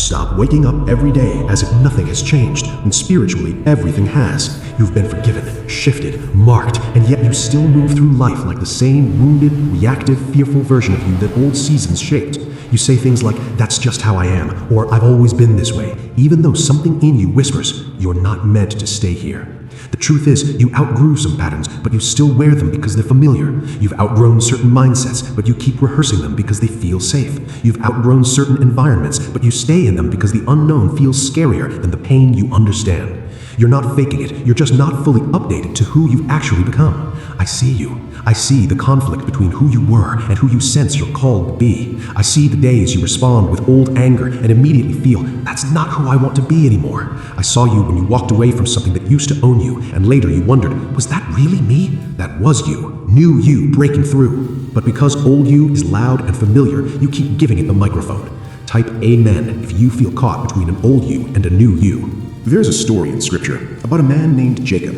Stop waking up every day as if nothing has changed, when spiritually everything has. You've been forgiven, shifted, marked, and yet you still move through life like the same wounded, reactive, fearful version of you that old seasons shaped. You say things like, "That's just how I am," or "I've always been this way," even though something in you whispers, "You're not meant to stay here." The truth is, you outgrew some patterns, but you still wear them because they're familiar. You've outgrown certain mindsets, but you keep rehearsing them because they feel safe. You've outgrown certain environments, but you stay in them because the unknown feels scarier than the pain you understand. You're not faking it, you're just not fully updated to who you've actually become. I see you. I see the conflict between who you were and who you sense you're called to be. I see the days you respond with old anger and immediately feel, "That's not who I want to be anymore." I saw you when you walked away from something that used to own you, and later you wondered, "Was that really me?" That was you. New you breaking through. But because old you is loud and familiar, you keep giving it the microphone. Type amen if you feel caught between an old you and a new you. There's a story in scripture about a man named Jacob.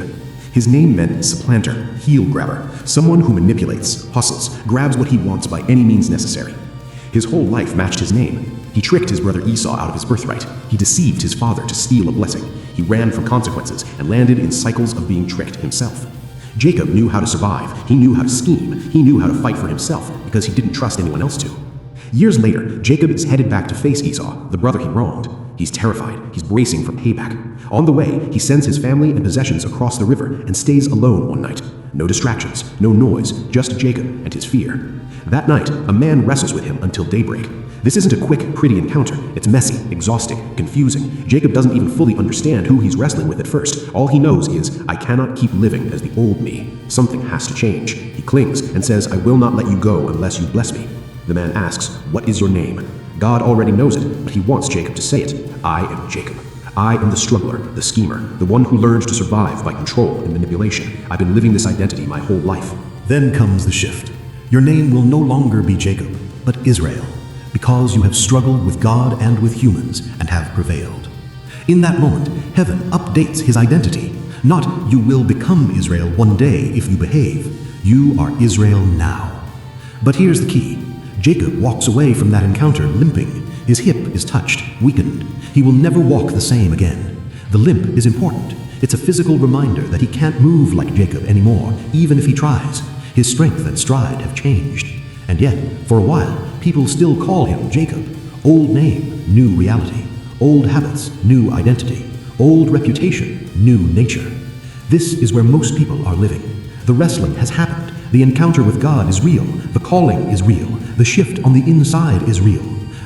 His name meant supplanter, heel grabber, someone who manipulates, hustles, grabs what he wants by any means necessary. His whole life matched his name. He tricked his brother Esau out of his birthright. He deceived his father to steal a blessing. He ran from consequences and landed in cycles of being tricked himself. Jacob knew how to survive. He knew how to scheme. He knew how to fight for himself because he didn't trust anyone else to. Years later, Jacob is headed back to face Esau, the brother he wronged. He's terrified. He's bracing for payback. On the way, he sends his family and possessions across the river and stays alone one night. No distractions, no noise, just Jacob and his fear. That night, a man wrestles with him until daybreak. This isn't a quick, pretty encounter. It's messy, exhausting, confusing. Jacob doesn't even fully understand who he's wrestling with at first. All he knows is, "I cannot keep living as the old me. Something has to change." He clings and says, "I will not let you go unless you bless me." The man asks, "What is your name?" God already knows it, but he wants Jacob to say it. "I am Jacob. I am the struggler, the schemer, the one who learned to survive by control and manipulation. I've been living this identity my whole life." Then comes the shift. Your name will no longer be Jacob, but Israel, because you have struggled with God and with humans and have prevailed. In that moment, heaven updates his identity. Not, "You will become Israel one day if you behave." You are Israel now. But here's the key. Jacob walks away from that encounter limping. His hip is touched, weakened. He will never walk the same again. The limp is important. It's a physical reminder that he can't move like Jacob anymore, even if he tries. His strength and stride have changed. And yet, for a while, people still call him Jacob. Old name, new reality. Old habits, new identity. Old reputation, new nature. This is where most people are living. The wrestling has happened. The encounter with God is real. The calling is real. The shift on the inside is real.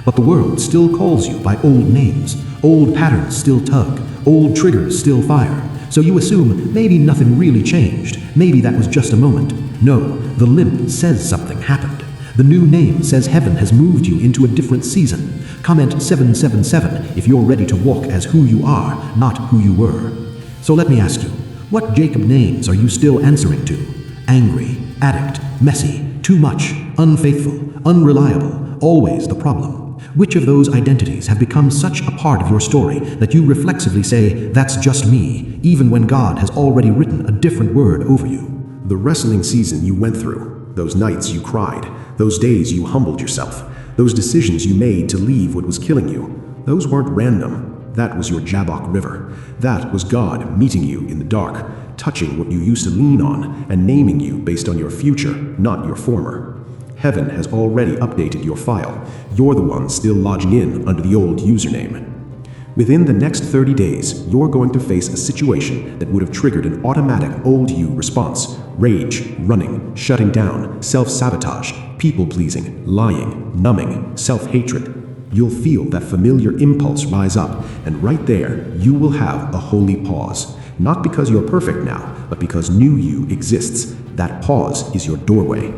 But the world still calls you by old names. Old patterns still tug. Old triggers still fire. So you assume maybe nothing really changed. Maybe that was just a moment. No, the limp says something happened. The new name says heaven has moved you into a different season. Comment 777 if you're ready to walk as who you are, not who you were. So let me ask you, what Jacob names are you still answering to? Angry, addict, messy, too much, unfaithful, unreliable, always the problem. Which of those identities have become such a part of your story that you reflexively say, "That's just me," even when God has already written a different word over you? The wrestling season you went through, those nights you cried, those days you humbled yourself, those decisions you made to leave what was killing you, those weren't random. That was your Jabbok River. That was God meeting you in the dark, touching what you used to lean on, and naming you based on your future, not your former. Heaven has already updated your file. You're the one still logging in under the old username. Within the next 30 days, you're going to face a situation that would have triggered an automatic old you response. Rage, running, shutting down, self-sabotage, people-pleasing, lying, numbing, self-hatred. You'll feel that familiar impulse rise up, and right there, you will have a holy pause. Not because you're perfect now, but because new you exists. That pause is your doorway.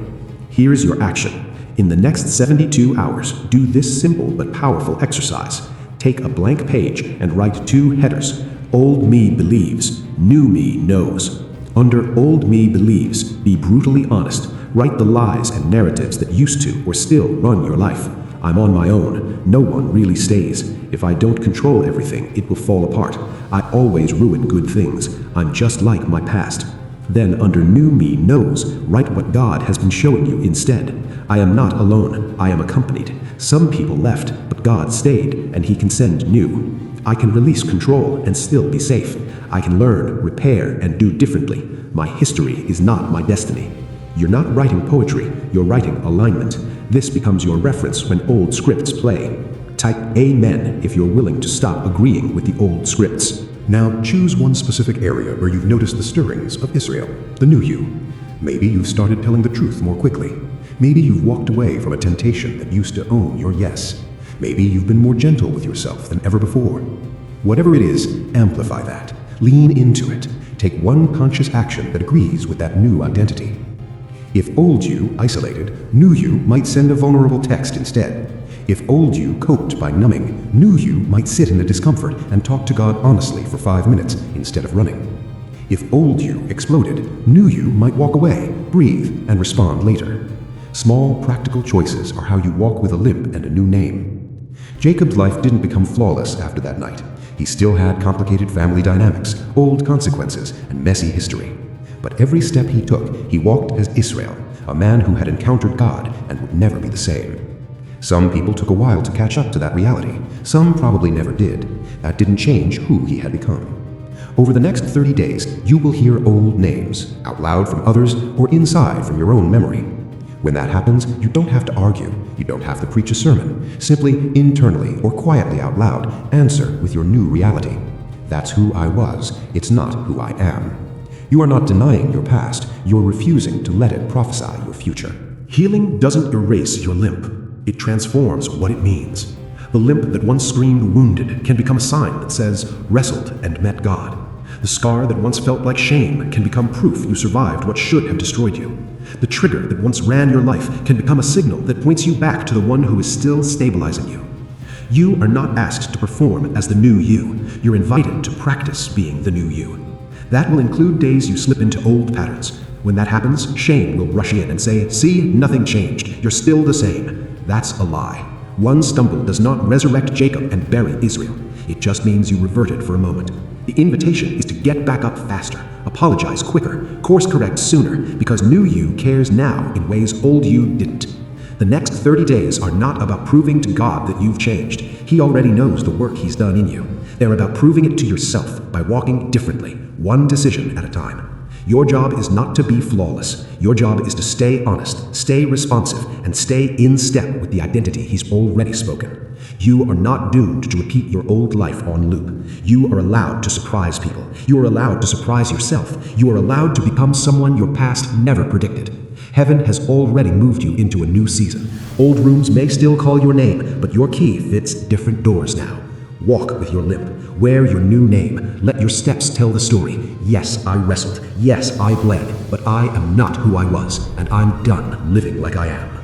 Here's your action. In the next 72 hours, do this simple but powerful exercise. Take a blank page and write 2 headers. Old me believes, new me knows. Under old me believes, be brutally honest. Write the lies and narratives that used to or still run your life. I'm on my own. No one really stays. If I don't control everything, it will fall apart. I always ruin good things. I'm just like my past. Then under new me knows, write what God has been showing you instead. I am not alone, I am accompanied. Some people left, but God stayed, and he can send new. I can release control and still be safe. I can learn, repair, and do differently. My history is not my destiny. You're not writing poetry, you're writing alignment. This becomes your reference when old scripts play. Type Amen if you're willing to stop agreeing with the old scripts. Now choose one specific area where you've noticed the stirrings of Israel, the new you. Maybe you've started telling the truth more quickly. Maybe you've walked away from a temptation that used to own your yes. Maybe you've been more gentle with yourself than ever before. Whatever it is, amplify that. Lean into it. Take one conscious action that agrees with that new identity. If old you isolated, new you might send a vulnerable text instead. If old you coped by numbing, new you might sit in the discomfort and talk to God honestly for 5 minutes instead of running. If old you exploded, new you might walk away, breathe, and respond later. Small, practical choices are how you walk with a limp and a new name. Jacob's life didn't become flawless after that night. He still had complicated family dynamics, old consequences, and messy history. But every step he took, he walked as Israel, a man who had encountered God and would never be the same. Some people took a while to catch up to that reality. Some probably never did. That didn't change who he had become. Over the next 30 days, you will hear old names, out loud from others or inside from your own memory. When that happens, you don't have to argue. You don't have to preach a sermon. Simply, internally or quietly out loud, answer with your new reality. That's who I was. It's not who I am. You are not denying your past. You're refusing to let it prophesy your future. Healing doesn't erase your limp. It transforms what it means. The limp that once screamed wounded can become a sign that says, wrestled and met God. The scar that once felt like shame can become proof you survived what should have destroyed you. The trigger that once ran your life can become a signal that points you back to the one who is still stabilizing you. You are not asked to perform as the new you. You're invited to practice being the new you. That will include days you slip into old patterns. When that happens, shame will rush in and say, see, nothing changed. You're still the same. That's a lie. One stumble does not resurrect Jacob and bury Israel. It just means you reverted for a moment. The invitation is to get back up faster, apologize quicker, course correct sooner, because new you cares now in ways old you didn't. The next 30 days are not about proving to God that you've changed. He already knows the work he's done in you. They're about proving it to yourself by walking differently, one decision at a time. Your job is not to be flawless. Your job is to stay honest, stay responsive, and stay in step with the identity he's already spoken. You are not doomed to repeat your old life on loop. You are allowed to surprise people. You are allowed to surprise yourself. You are allowed to become someone your past never predicted. Heaven has already moved you into a new season. Old rooms may still call your name, but your key fits different doors now. Walk with your limp. Wear your new name. Let your steps tell the story. Yes, I wrestled. Yes, I bled. But I am not who I was, and I'm done living like I am.